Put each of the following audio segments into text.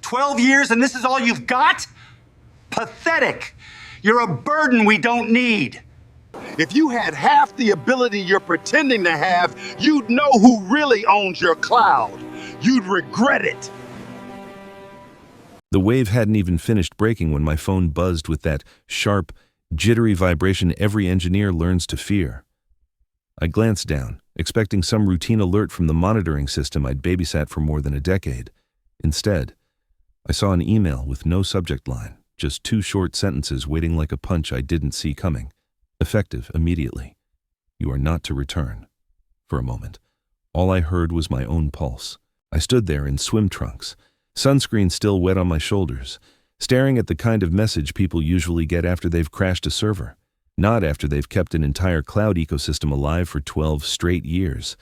12 years and this is all you've got? Pathetic. You're a burden we don't need. If you had half the ability you're pretending to have, you'd know who really owns your cloud. You'd regret it. The wave hadn't even finished breaking when my phone buzzed with that sharp, jittery vibration every engineer learns to fear. I glanced down, expecting some routine alert from the monitoring system I'd babysat for more than a decade. Instead, I saw an email with no subject line, just 2 short sentences waiting like a punch I didn't see coming. Effective immediately. You are not to return. For a moment, all I heard was my own pulse. I stood there in swim trunks, sunscreen still wet on my shoulders, staring at the kind of message people usually get after they've crashed a server, not after they've kept an entire cloud ecosystem alive for 12 straight years.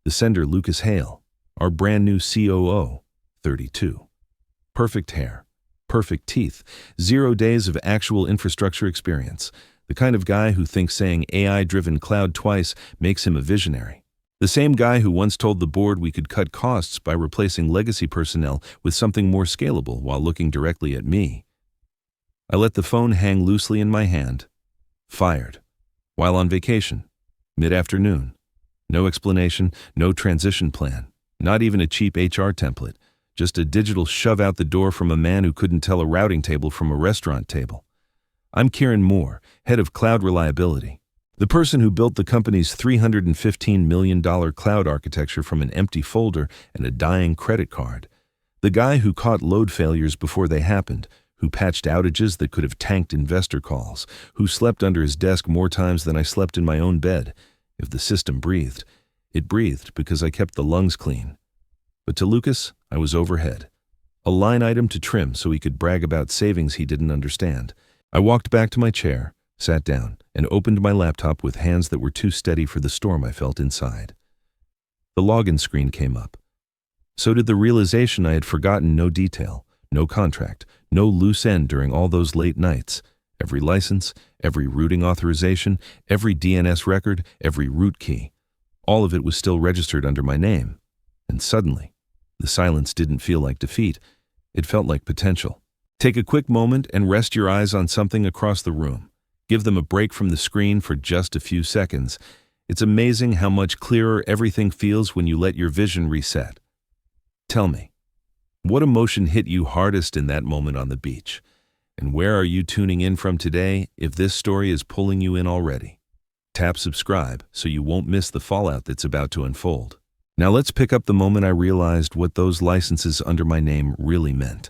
The sender, Lucas Hale, our brand new COO, 32. Perfect hair, perfect teeth, 0 days of actual infrastructure experience, the kind of guy who thinks saying AI-driven cloud twice makes him a visionary. The same guy who once told the board we could cut costs by replacing legacy personnel with something more scalable while looking directly at me. I let the phone hang loosely in my hand. Fired. While on vacation. Mid-afternoon. No explanation, no transition plan. Not even a cheap HR template. Just a digital shove out the door from a man who couldn't tell a routing table from a restaurant table. I'm Kieran Moore, head of cloud reliability. The person who built the company's $315 million cloud architecture from an empty folder and a dying credit card. The guy who caught load failures before they happened, who patched outages that could have tanked investor calls, who slept under his desk more times than I slept in my own bed. If the system breathed, it breathed because I kept the lungs clean. But to Lucas, I was overhead. A line item to trim so he could brag about savings he didn't understand. I walked back to my chair, sat down, and opened my laptop with hands that were too steady for the storm I felt inside. The login screen came up. So did the realization I had forgotten no detail, no contract, no loose end during all those late nights. Every license, every routing authorization, every DNS record, every root key. All of it was still registered under my name. And suddenly, the silence didn't feel like defeat. It felt like potential. Take a quick moment and rest your eyes on something across the room. Give them a break from the screen for just a few seconds. It's amazing how much clearer everything feels when you let your vision reset. Tell me, what emotion hit you hardest in that moment on the beach? And where are you tuning in from today if this story is pulling you in already? Tap subscribe so you won't miss the fallout that's about to unfold. Now let's pick up the moment I realized what those licenses under my name really meant.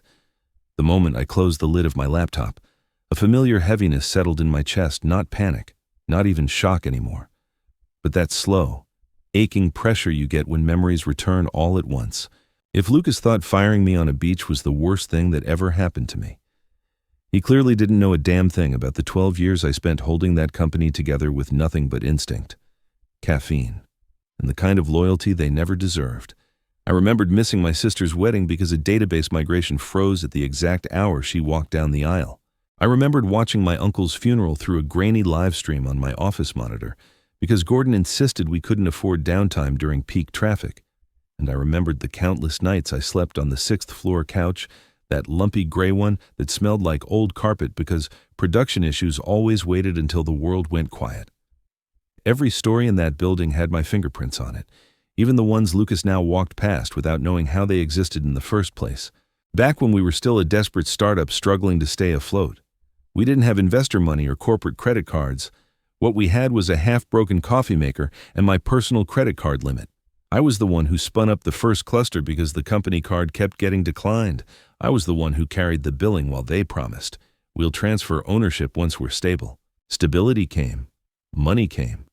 The moment I closed the lid of my laptop, a familiar heaviness settled in my chest, not panic, not even shock anymore, but that slow, aching pressure you get when memories return all at once. If Lucas thought firing me on a beach was the worst thing that ever happened to me, he clearly didn't know a damn thing about the 12 years I spent holding that company together with nothing but instinct, caffeine, and the kind of loyalty they never deserved. I remembered missing my sister's wedding because a database migration froze at the exact hour she walked down the aisle. I remembered watching my uncle's funeral through a grainy live stream on my office monitor because Gordon insisted we couldn't afford downtime during peak traffic. And I remembered the countless nights I slept on the 6th floor couch, that lumpy gray one that smelled like old carpet because production issues always waited until the world went quiet. Every story in that building had my fingerprints on it, even the ones Lucas now walked past without knowing how they existed in the first place. Back when we were still a desperate startup struggling to stay afloat. We didn't have investor money or corporate credit cards. What we had was a half-broken coffee maker and my personal credit card limit. I was the one who spun up the first cluster because the company card kept getting declined. I was the one who carried the billing while they promised, "We'll transfer ownership once we're stable." Stability came. Money came.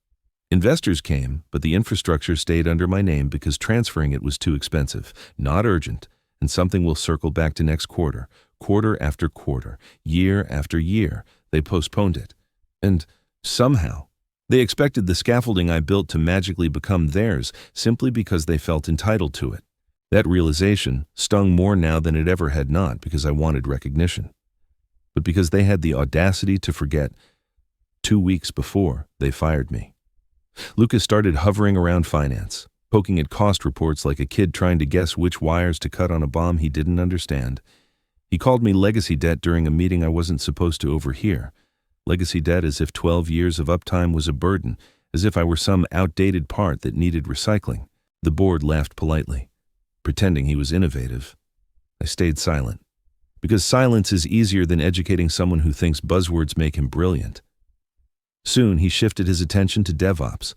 Investors came, but the infrastructure stayed under my name because transferring it was too expensive, not urgent, and something we'll circle back to next quarter, quarter after quarter, year after year. They postponed it. And somehow, they expected the scaffolding I built to magically become theirs simply because they felt entitled to it. That realization stung more now than it ever had, not because I wanted recognition, but because they had the audacity to forget 2 weeks before they fired me. Lucas started hovering around finance, poking at cost reports like a kid trying to guess which wires to cut on a bomb he didn't understand. He called me legacy debt during a meeting I wasn't supposed to overhear. Legacy debt as if 12 years of uptime was a burden, as if I were some outdated part that needed recycling. The board laughed politely, pretending he was innovative. I stayed silent, because silence is easier than educating someone who thinks buzzwords make him brilliant. Soon he shifted his attention to DevOps,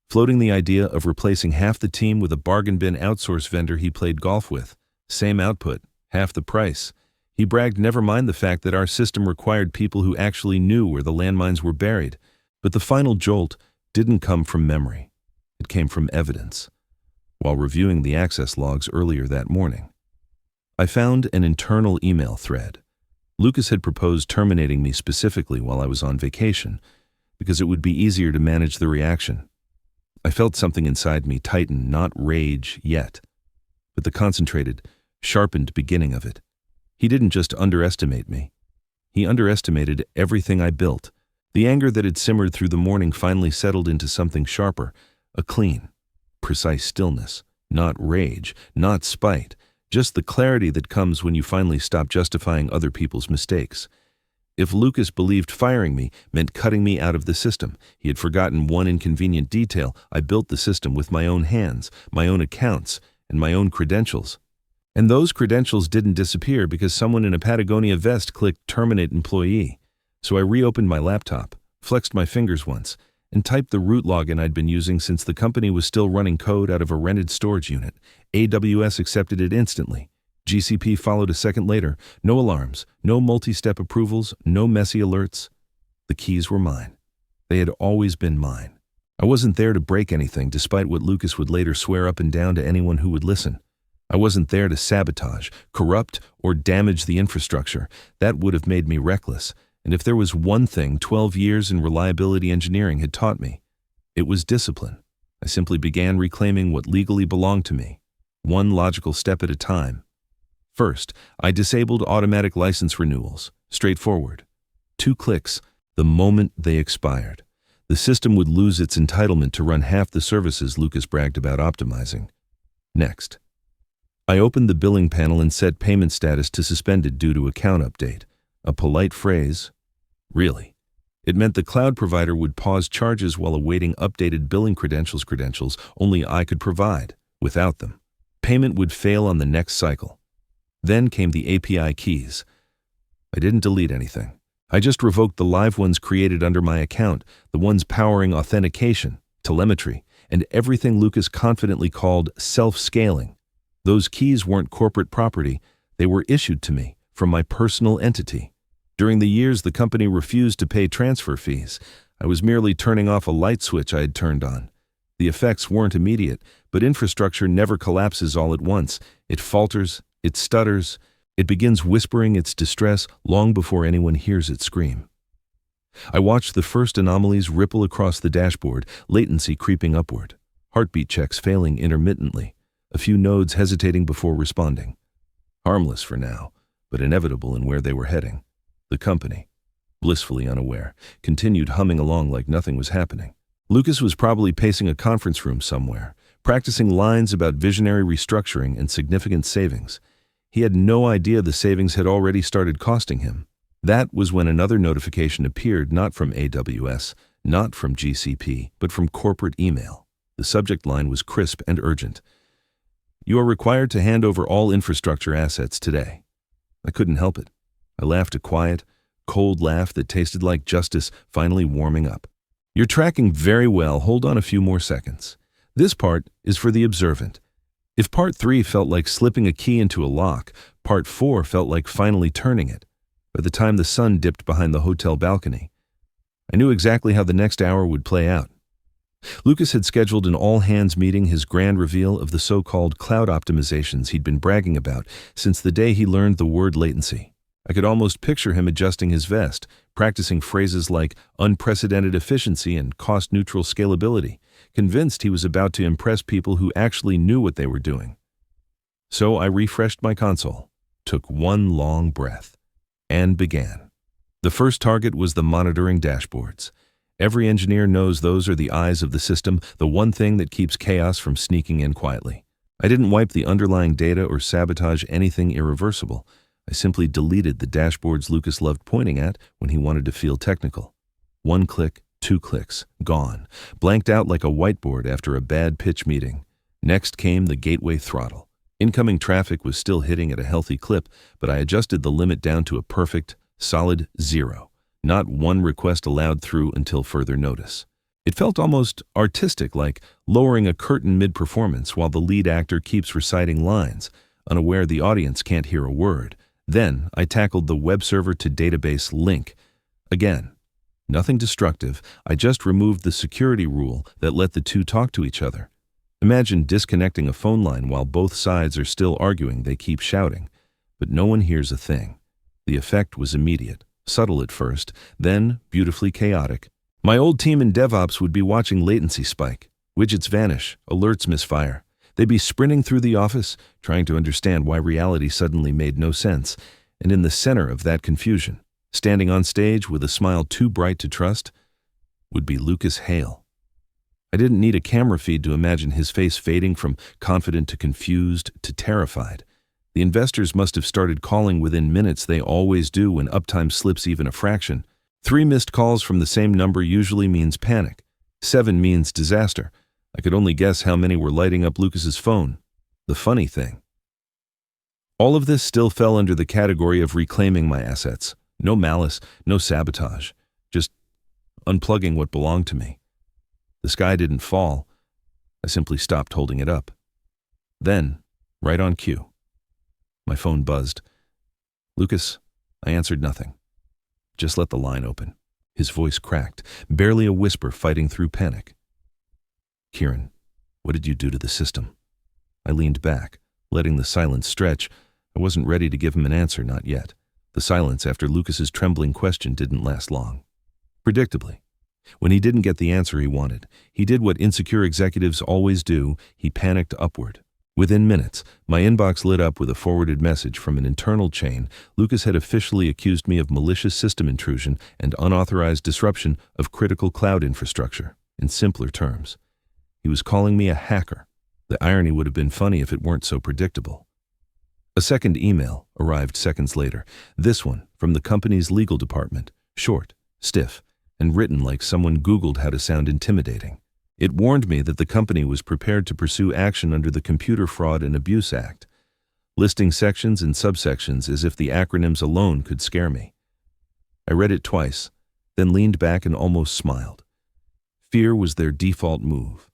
floating the idea of replacing half the team with a bargain bin outsource vendor he played golf with. Same output, half the price. He bragged never mind the fact that our system required people who actually knew where the landmines were buried. But the final jolt didn't come from memory. It came from evidence. While reviewing the access logs earlier that morning, I found an internal email thread. Lucas had proposed terminating me specifically while I was on vacation, because it would be easier to manage the reaction. I felt something inside me tighten, not rage yet, but the concentrated, sharpened beginning of it. He didn't just underestimate me. He underestimated everything I built. The anger that had simmered through the morning finally settled into something sharper, a clean, precise stillness, not rage, not spite, just the clarity that comes when you finally stop justifying other people's mistakes. If Lucas believed firing me meant cutting me out of the system, he had forgotten one inconvenient detail. I built the system with my own hands, my own accounts, and my own credentials. And those credentials didn't disappear because someone in a Patagonia vest clicked terminate employee. So I reopened my laptop, flexed my fingers once, and typed the root login I'd been using since the company was still running code out of a rented storage unit. AWS accepted it instantly. GCP followed a second later. No alarms, no multi-step approvals, no messy alerts. The keys were mine. They had always been mine. I wasn't there to break anything, despite what Lucas would later swear up and down to anyone who would listen. I wasn't there to sabotage, corrupt, or damage the infrastructure. That would have made me reckless. And if there was one thing 12 years in reliability engineering had taught me, it was discipline. I simply began reclaiming what legally belonged to me, one logical step at a time. First, I disabled automatic license renewals. Straightforward. 2 clicks, the moment they expired. The system would lose its entitlement to run half the services Lucas bragged about optimizing. Next, I opened the billing panel and set payment status to suspended due to account update. A polite phrase. Really. It meant the cloud provider would pause charges while awaiting updated billing credentials only I could provide. Without them, payment would fail on the next cycle. Then came the API keys. I didn't delete anything. I just revoked the live ones created under my account, the ones powering authentication, telemetry, and everything Lucas confidently called self-scaling. Those keys weren't corporate property. They were issued to me from my personal entity. During the years the company refused to pay transfer fees, I was merely turning off a light switch I had turned on. The effects weren't immediate, but infrastructure never collapses all at once. It falters, it stutters, it begins whispering its distress long before anyone hears it scream. I watched the first anomalies ripple across the dashboard, latency creeping upward, heartbeat checks failing intermittently, a few nodes hesitating before responding. Harmless for now, but inevitable in where they were heading. The company, blissfully unaware, continued humming along like nothing was happening. Lucas was probably pacing a conference room somewhere, practicing lines about visionary restructuring and significant savings. He had no idea the savings had already started costing him. That was when another notification appeared, not from AWS, not from GCP, but from corporate email. The subject line was crisp and urgent. You are required to hand over all infrastructure assets today. I couldn't help it. I laughed a quiet, cold laugh that tasted like justice finally warming up. You're tracking very well. Hold on a few more seconds. This part is for the observant. If part 3 felt like slipping a key into a lock, part 4 felt like finally turning it. By the time the sun dipped behind the hotel balcony, I knew exactly how the next hour would play out. Lucas had scheduled an all-hands meeting, his grand reveal of the so-called cloud optimizations he'd been bragging about since the day he learned the word latency. I could almost picture him adjusting his vest, practicing phrases like unprecedented efficiency and cost-neutral scalability, convinced he was about to impress people who actually knew what they were doing. So I refreshed my console, took one long breath, and began. The first target was the monitoring dashboards. Every engineer knows those are the eyes of the system, the one thing that keeps chaos from sneaking in quietly. I didn't wipe the underlying data or sabotage anything irreversible. I simply deleted the dashboards Lucas loved pointing at when he wanted to feel technical. 1 click, 2 clicks, gone. Blanked out like a whiteboard after a bad pitch meeting. Next came the gateway throttle. Incoming traffic was still hitting at a healthy clip, but I adjusted the limit down to a perfect, solid 0. Not one request allowed through until further notice. It felt almost artistic, like lowering a curtain mid-performance while the lead actor keeps reciting lines, unaware the audience can't hear a word. Then I tackled the web server to database link. Again, nothing destructive. I just removed the security rule that let the two talk to each other. Imagine disconnecting a phone line while both sides are still arguing. They keep shouting, but no one hears a thing. The effect was immediate, subtle at first, then beautifully chaotic. My old team in DevOps would be watching latency spike, widgets vanish, alerts misfire. They'd be sprinting through the office, trying to understand why reality suddenly made no sense. And in the center of that confusion, standing on stage with a smile too bright to trust, would be Lucas Hale. I didn't need a camera feed to imagine his face fading from confident to confused to terrified. The investors must have started calling within minutes. They always do when uptime slips even a fraction. 3 missed calls from the same number usually means panic. 7 means disaster. I could only guess how many were lighting up Lucas's phone. The funny thing, all of this still fell under the category of reclaiming my assets. No malice, no sabotage, just unplugging what belonged to me. The sky didn't fall. I simply stopped holding it up. Then, right on cue, my phone buzzed. Lucas, I answered nothing. Just let the line open. His voice cracked, barely a whisper fighting through panic. Kieran, what did you do to the system? I leaned back, letting the silence stretch. I wasn't ready to give him an answer, not yet. The silence after Lucas's trembling question didn't last long. Predictably, when he didn't get the answer he wanted, he did what insecure executives always do. He panicked upward. Within minutes, my inbox lit up with a forwarded message from an internal chain. Lucas had officially accused me of malicious system intrusion and unauthorized disruption of critical cloud infrastructure. In simpler terms, he was calling me a hacker. The irony would have been funny if it weren't so predictable. A second email arrived seconds later, this one from the company's legal department, short, stiff, and written like someone Googled how to sound intimidating. It warned me that the company was prepared to pursue action under the Computer Fraud and Abuse Act, listing sections and subsections as if the acronyms alone could scare me. I read it twice, then leaned back and almost smiled. Fear was their default move.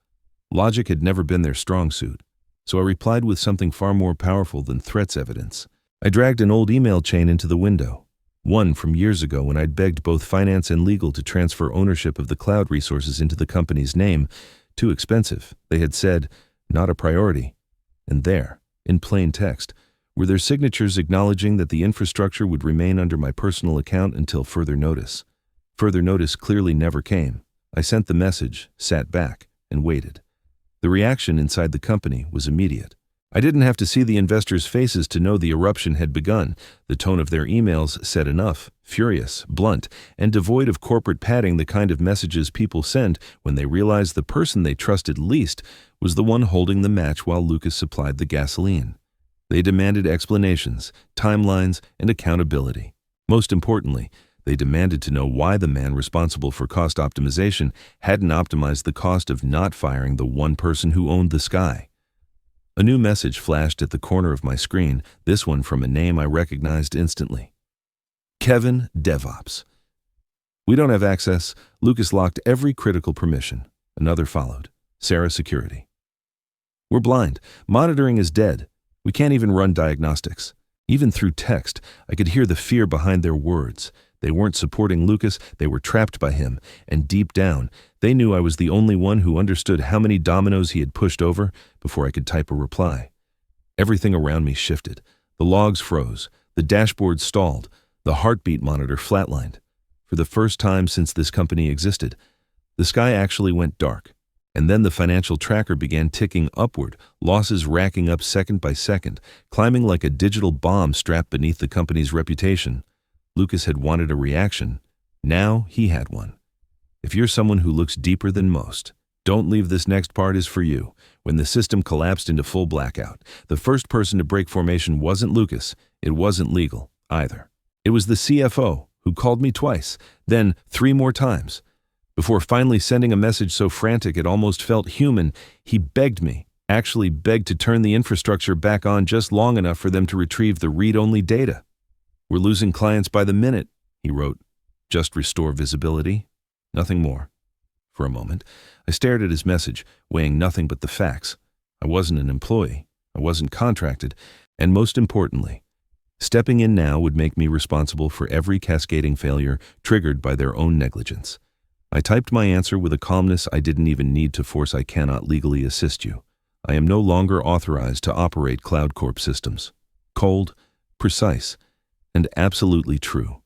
Logic had never been their strong suit, so I replied with something far more powerful than threats evidence. I dragged an old email chain into the window, one from years ago when I'd begged both finance and legal to transfer ownership of the cloud resources into the company's name. Too expensive, they had said, not a priority. And there, in plain text, were their signatures acknowledging that the infrastructure would remain under my personal account until further notice. Further notice clearly never came. I sent the message, sat back, and waited. The reaction inside the company was immediate. I didn't have to see the investors' faces to know the eruption had begun. The tone of their emails said enough, furious, blunt, and devoid of corporate padding, the kind of messages people send when they realize the person they trusted least was the one holding the match while Lucas supplied the gasoline. They demanded explanations, timelines, and accountability. Most importantly, they demanded to know why the man responsible for cost optimization hadn't optimized the cost of not firing the one person who owned the sky. A new message flashed at the corner of my screen, this one from a name I recognized instantly. Kevin DevOps. We don't have access. Lucas locked every critical permission. Another followed. Sarah Security. We're blind. Monitoring is dead. We can't even run diagnostics. Even through text, I could hear the fear behind their words. They weren't supporting Lucas, they were trapped by him, and deep down, they knew I was the only one who understood how many dominoes he had pushed over before I could type a reply. Everything around me shifted. The logs froze, the dashboard stalled, the heartbeat monitor flatlined. For the first time since this company existed, the sky actually went dark. And then the financial tracker began ticking upward, losses racking up second by second, climbing like a digital bomb strapped beneath the company's reputation. Lucas had wanted a reaction. Now he had one. If you're someone who looks deeper than most, don't leave. This next part is for you. When the system collapsed into full blackout, the first person to break formation wasn't Lucas. It wasn't legal either. It was the CFO, who called me twice, then 3 more times. Before finally sending a message so frantic it almost felt human, he begged me, actually begged to turn the infrastructure back on just long enough for them to retrieve the read-only data. "We're losing clients by the minute," he wrote. "Just restore visibility." Nothing more. For a moment, I stared at his message, weighing nothing but the facts. I wasn't an employee, I wasn't contracted, and most importantly, stepping in now would make me responsible for every cascading failure triggered by their own negligence. I typed my answer with a calmness I didn't even need to force. "I cannot legally assist you. I am no longer authorized to operate Cloud Corp systems." Cold, precise, and absolutely true.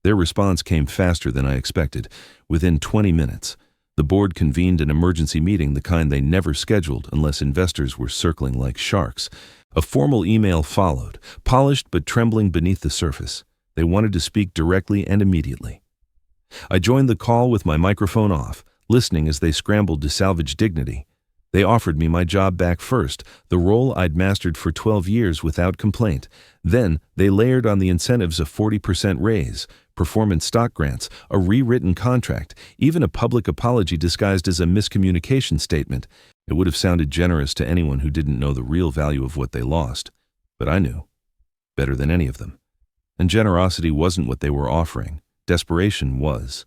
Their response came faster than I expected. Within 20 minutes, the board convened an emergency meeting, the kind they never scheduled unless investors were circling like sharks. A formal email followed, polished but trembling beneath the surface. They wanted to speak directly and immediately. I joined the call with my microphone off, listening as they scrambled to salvage dignity. They offered me my job back first, the role I'd mastered for 12 years without complaint. Then they layered on the incentives a 40% raise, performance stock grants, a rewritten contract, even a public apology disguised as a miscommunication statement. It would have sounded generous to anyone who didn't know the real value of what they lost. But I knew, better than any of them. And generosity wasn't what they were offering. Desperation was.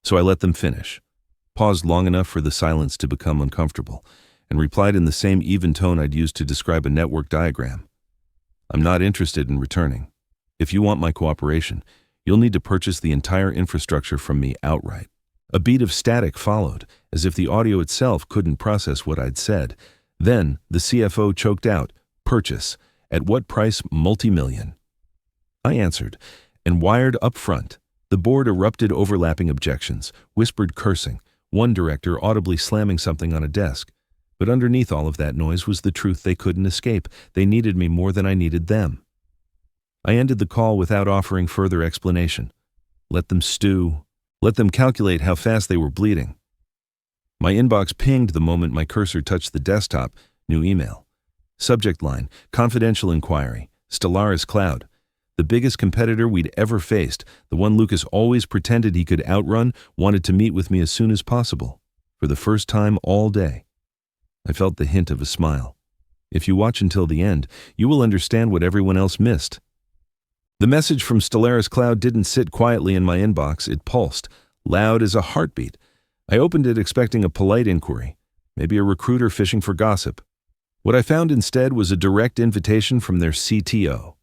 So I let them finish, paused long enough for the silence to become uncomfortable, and replied in the same even tone I'd used to describe a network diagram. "I'm not interested in returning. If you want my cooperation, you'll need to purchase the entire infrastructure from me outright." A beat of static followed, as if the audio itself couldn't process what I'd said. Then the CFO choked out, "Purchase. At what price? Multi-million." I answered, and wired up front. The board erupted overlapping objections, whispered cursing, one director audibly slamming something on a desk. But underneath all of that noise was the truth they couldn't escape. They needed me more than I needed them. I ended the call without offering further explanation. Let them stew. Let them calculate how fast they were bleeding. My inbox pinged the moment my cursor touched the desktop. New email. Subject line, confidential inquiry, Stellaris Cloud. The biggest competitor we'd ever faced, the one Lucas always pretended he could outrun, wanted to meet with me as soon as possible. For the first time all day. I felt the hint of a smile. If you watch until the end, you will understand what everyone else missed. The message from Stellaris Cloud didn't sit quietly in my inbox. It pulsed, loud as a heartbeat. I opened it expecting a polite inquiry, maybe a recruiter fishing for gossip. What I found instead was a direct invitation from their CTO,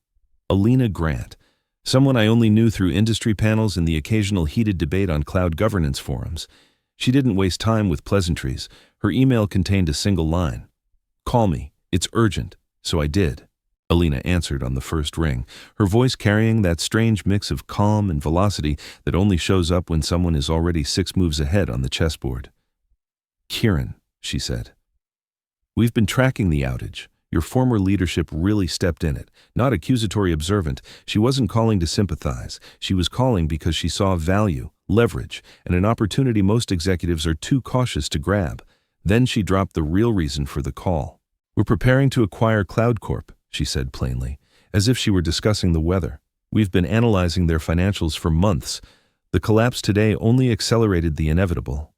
Alina Grant, someone I only knew through industry panels and the occasional heated debate on cloud governance forums. She didn't waste time with pleasantries. Her email contained a single line. "Call me. It's urgent." So I did. Alina answered on the first ring, her voice carrying that strange mix of calm and velocity that only shows up when someone is already 6 moves ahead on the chessboard. "Kieran," she said, "we've been tracking the outage. Your former leadership really stepped in it. Not accusatory observant. She wasn't calling to sympathize. She was calling because she saw value, leverage, and an opportunity most executives are too cautious to grab." Then she dropped the real reason for the call. "We're preparing to acquire Cloud Corp," she said plainly, as if she were discussing the weather. "We've been analyzing their financials for months. The collapse today only accelerated the inevitable."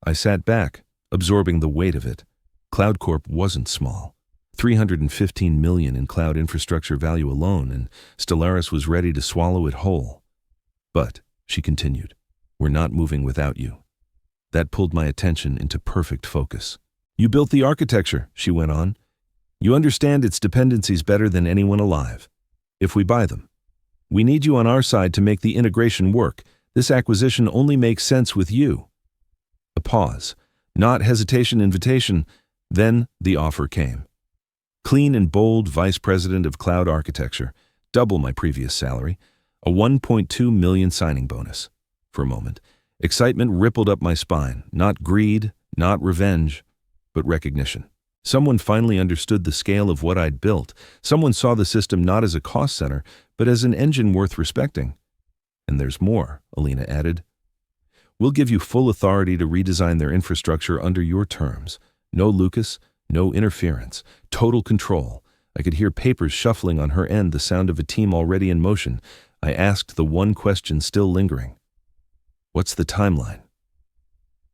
I sat back, absorbing the weight of it. Cloud Corp wasn't small. $315 million in cloud infrastructure value alone, and Stellaris was ready to swallow it whole. "But," she continued, "we're not moving without you." That pulled my attention into perfect focus. "You built the architecture," she went on. "You understand its dependencies better than anyone alive. If we buy them, we need you on our side to make the integration work. This acquisition only makes sense with you." A pause. Not hesitation, invitation. Then the offer came. Clean and bold Vice President of Cloud Architecture, double my previous salary, a $1.2 million signing bonus. For a moment, excitement rippled up my spine. Not greed, not revenge, but recognition. Someone finally understood the scale of what I'd built. Someone saw the system not as a cost center, but as an engine worth respecting. "And there's more," Alina added. We'll give you full authority to redesign their infrastructure under your terms. No Lucas, no interference, total control. I could hear papers shuffling on her end, the sound of a team already in motion. I asked the one question still lingering. What's the timeline?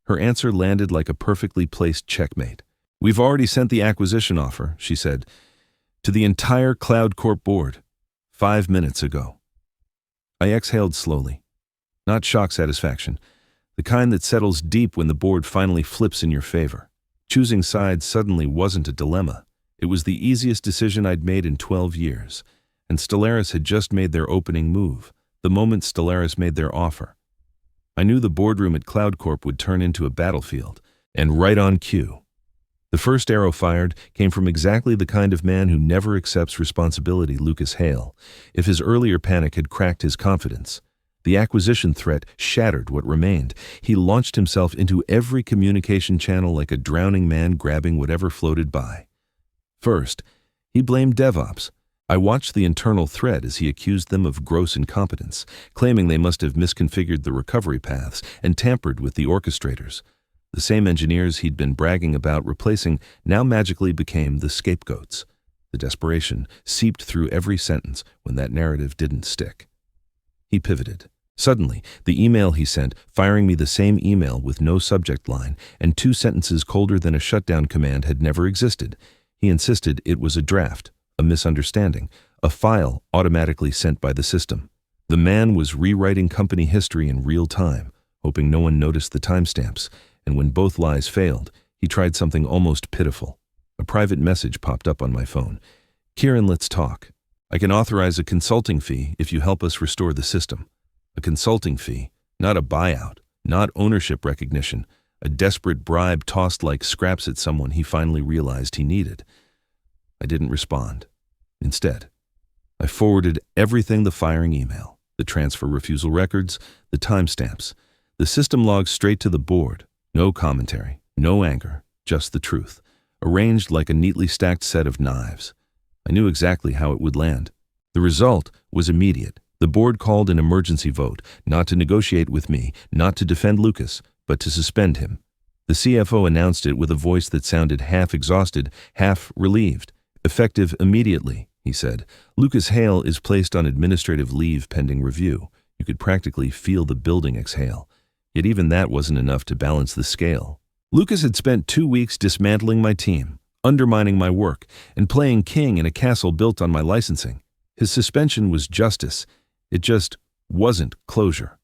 Her answer landed like a perfectly placed checkmate. We've already sent the acquisition offer, she said, to the entire Cloud Corp board 5 minutes ago. I exhaled slowly. Not shock satisfaction, the kind that settles deep when the board finally flips in your favor. Choosing sides suddenly wasn't a dilemma. It was the easiest decision I'd made in 12 years, and Stellaris had just made their opening move, the moment Stellaris made their offer. I knew the boardroom at Cloud Corp would turn into a battlefield, and right on cue. The first arrow fired came from exactly the kind of man who never accepts responsibility, Lucas Hale. If his earlier panic had cracked his confidence, the acquisition threat shattered what remained. He launched himself into every communication channel like a drowning man grabbing whatever floated by. First, he blamed DevOps. I watched the internal thread as he accused them of gross incompetence, claiming they must have misconfigured the recovery paths and tampered with the orchestrators. The same engineers he'd been bragging about replacing now magically became the scapegoats. The desperation seeped through every sentence when that narrative didn't stick. He pivoted. Suddenly, the email he sent, firing me the same email with no subject line and 2 sentences colder than a shutdown command, had never existed. He insisted it was a draft, a misunderstanding, a file automatically sent by the system. The man was rewriting company history in real time, hoping no one noticed the timestamps, and when both lies failed, he tried something almost pitiful. A private message popped up on my phone. Kieran, let's talk. I can authorize a consulting fee if you help us restore the system. A consulting fee, not a buyout, not ownership recognition, a desperate bribe tossed like scraps at someone he finally realized he needed. I didn't respond. Instead, I forwarded everything: the firing email, the transfer refusal records, the timestamps, the system logs straight to the board. No commentary, no anger, just the truth, arranged like a neatly stacked set of knives. I knew exactly how it would land. The result was immediate. The board called an emergency vote, not to negotiate with me, not to defend Lucas, but to suspend him. The CFO announced it with a voice that sounded half exhausted, half relieved. Effective immediately, he said. Lucas Hale is placed on administrative leave pending review. You could practically feel the building exhale. Yet even that wasn't enough to balance the scale. Lucas had spent 2 weeks dismantling my team, undermining my work, and playing king in a castle built on my licensing. His suspension was justice. It just wasn't closure.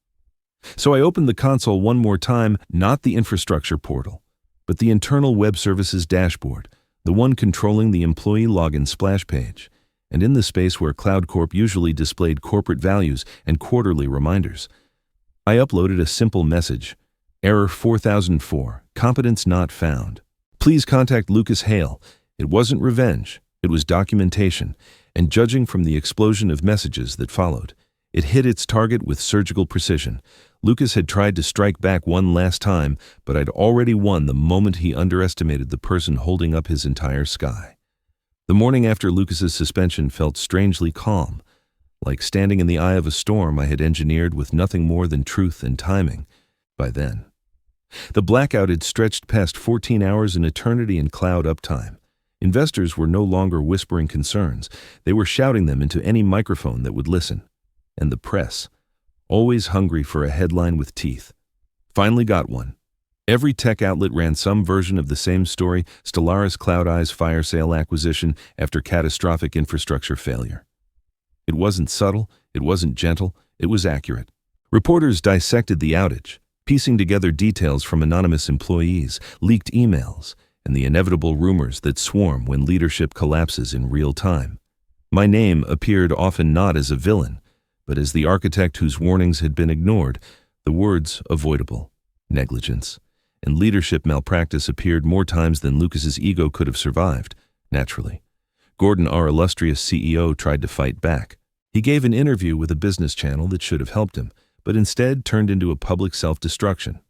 So I opened the console one more time, not the infrastructure portal, but the internal web services dashboard, the one controlling the employee login splash page, and in the space where Cloud Corp usually displayed corporate values and quarterly reminders. I uploaded a simple message: Error 4004, competence not found. Please contact Lucas Hale. It wasn't revenge, it was documentation, and judging from the explosion of messages that followed, it hit its target with surgical precision. Lucas had tried to strike back one last time, but I'd already won the moment he underestimated the person holding up his entire sky. The morning after Lucas's suspension felt strangely calm, like standing in the eye of a storm I had engineered with nothing more than truth and timing. By then, the blackout had stretched past 14 hours, an eternity in cloud uptime. Investors were no longer whispering concerns. They were shouting them into any microphone that would listen. And the press, always hungry for a headline with teeth, finally got one. Every tech outlet ran some version of the same story: Stellaris Cloud Eyes fire sale acquisition after catastrophic infrastructure failure. It wasn't subtle, it wasn't gentle, it was accurate. Reporters dissected the outage, piecing together details from anonymous employees, leaked emails, and the inevitable rumors that swarm when leadership collapses in real time. My name appeared often not as a villain, but as the architect whose warnings had been ignored. The words avoidable, negligence, and leadership malpractice appeared more times than Lucas's ego could have survived. Naturally, Gordon, our illustrious CEO, tried to fight back. He gave an interview with a business channel that should have helped him, but instead turned into a public self-destruction.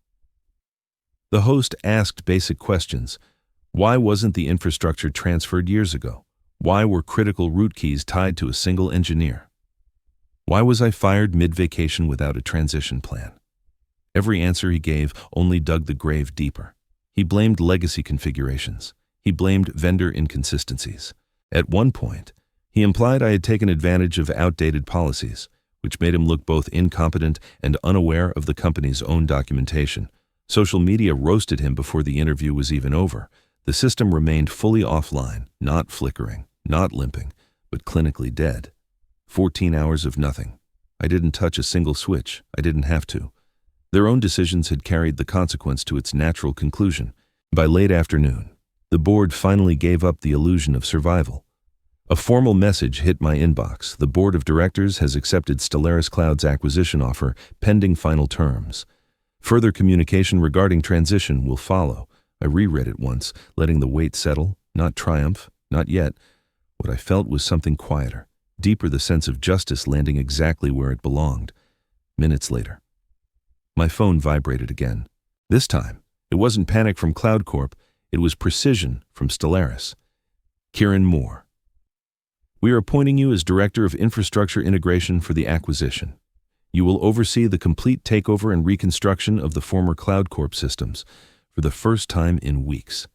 The host asked basic questions. Why wasn't the infrastructure transferred years ago? Why were critical root keys tied to a single engineer? Why was I fired mid-vacation without a transition plan? Every answer he gave only dug the grave deeper. He blamed legacy configurations. He blamed vendor inconsistencies. At one point, he implied I had taken advantage of outdated policies, which made him look both incompetent and unaware of the company's own documentation. Social media roasted him before the interview was even over. The system remained fully offline, not flickering, not limping, but clinically dead. 14 hours of nothing. I didn't touch a single switch. I didn't have to. Their own decisions had carried the consequence to its natural conclusion. By late afternoon, the board finally gave up the illusion of survival. A formal message hit my inbox. The board of directors has accepted Stellaris Cloud's acquisition offer, pending final terms. Further communication regarding transition will follow. I reread it once, letting the weight settle. Not triumph, not yet. What I felt was something quieter, deeper, the sense of justice landing exactly where it belonged. Minutes later, my phone vibrated again. This time, it wasn't panic from Cloud Corp, it was precision from Stellaris. Kieran Moore. We are appointing you as Director of Infrastructure Integration for the acquisition. You will oversee the complete takeover and reconstruction of the former Cloud Corp systems for the first time in weeks.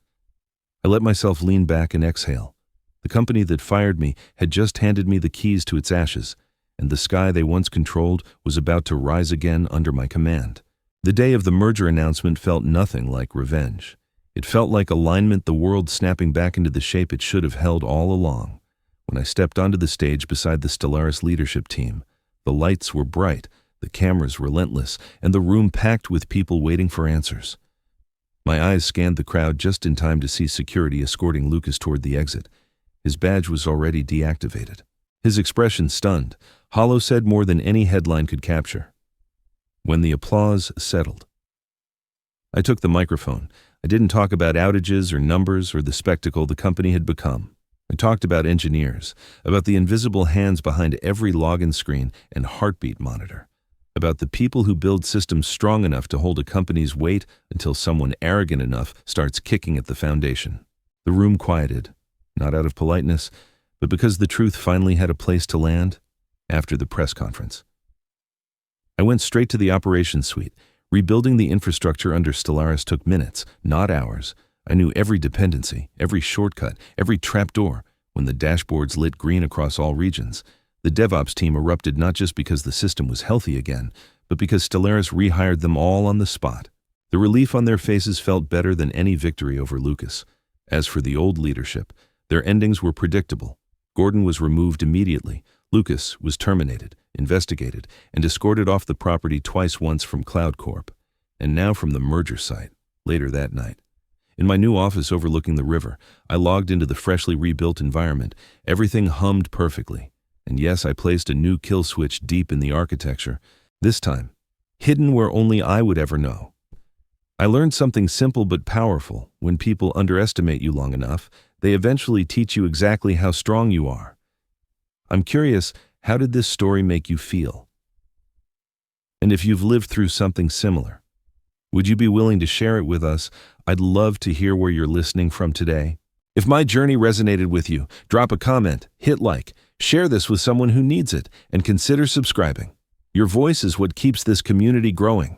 I let myself lean back and exhale. The company that fired me had just handed me the keys to its ashes, and the sky they once controlled was about to rise again under my command. The day of the merger announcement felt nothing like revenge. It felt like alignment, the world snapping back into the shape it should have held all along. When I stepped onto the stage beside the Stellaris leadership team, the lights were bright, the cameras relentless, and the room packed with people waiting for answers. My eyes scanned the crowd just in time to see security escorting Lucas toward the exit. His badge was already deactivated. His expression stunned. Hollow said more than any headline could capture. When the applause settled, I took the microphone. I didn't talk about outages or numbers or the spectacle the company had become. I talked about engineers, about the invisible hands behind every login screen and heartbeat monitor, about the people who build systems strong enough to hold a company's weight until someone arrogant enough starts kicking at the foundation. The room quieted, not out of politeness, but because the truth finally had a place to land after the press conference. I went straight to the operations suite. Rebuilding the infrastructure under Stellaris took minutes, not hours. I knew every dependency, every shortcut, every trapdoor. When the dashboards lit green across all regions, the DevOps team erupted, not just because the system was healthy again, but because Stellaris rehired them all on the spot. The relief on their faces felt better than any victory over Lucas. As for the old leadership, their endings were predictable. Gordon was removed immediately. Lucas was terminated, investigated, and escorted off the property twice, once from Cloud Corp, and now from the merger site, later that night. In my new office overlooking the river, I logged into the freshly rebuilt environment. Everything hummed perfectly. And yes, I placed a new kill switch deep in the architecture, this time, hidden where only I would ever know. I learned something simple but powerful. When people underestimate you long enough, they eventually teach you exactly how strong you are. I'm curious, how did this story make you feel? And if you've lived through something similar, would you be willing to share it with us? I'd love to hear where you're listening from today. If my journey resonated with you, drop a comment, hit like, share this with someone who needs it, and consider subscribing. Your voice is what keeps this community growing.